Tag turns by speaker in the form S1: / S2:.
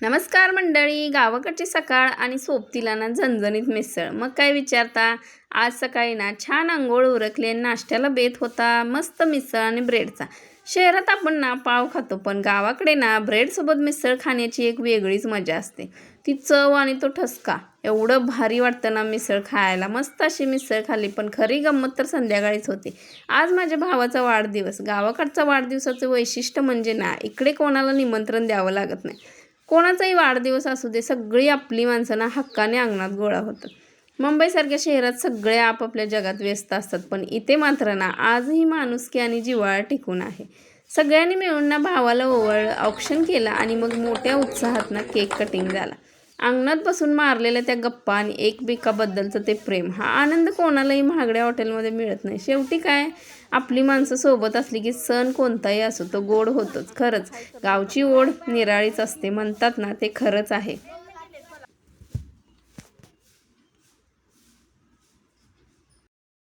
S1: नमस्कार मंडळी. गावाकडची सकाळ आणि सोबतीला ना झणझणीत मिसळ. मग काय विचारता. आज सकाळी ना छान अंघोळ उरकली आणि नाश्त्याला बेत होता मस्त मिसळ आणि ब्रेडचा. शहरात आपण ना पाव खातो, पण गावाकडे ना ब्रेडसोबत मिसळ खाण्याची एक वेगळीच मजा असते. ती चव आणि तो ठसका एवढं भारी वाटतं ना मिसळ खायला. मस्त अशी मिसळ खाल्ली, पण खरी गंमत तर संध्याकाळीच होती. आज माझ्या भावाचा वाढदिवस. गावाकडचा वाढदिवसाचं वैशिष्ट्य म्हणजे ना इकडे कोणाला निमंत्रण द्यावं लागत नाही. कोणाचाही वाढदिवस असू दे, सगळी आपली माणसं ना हक्काने अंगणात गोळा होतात. मुंबईसारख्या शहरात सगळे आपापल्या जगात व्यस्त असतात, पण इथे मात्र ना आजही माणुसकी आणि जिव्हाळा टिकून आहे. सगळ्यांनी मिळून ना भावाला ओवाळलं, औक्षण केलं आणि मग मोठ्या उत्साहात ना केक कटिंग झाला. अंगणात बसून मारलेल्या त्या गप्पा आणि एकमेकाबद्दलचं ते प्रेम, हा आनंद कोणालाही महागड्या हॉटेलमध्ये मिळत नाही. शेवटी काय, आपली माणसं सोबत असली की सण कोणताही असो तो गोड होतोच. खरंच गावची ओढ निराळीच असते म्हणतात ना, ते खरंच आहे.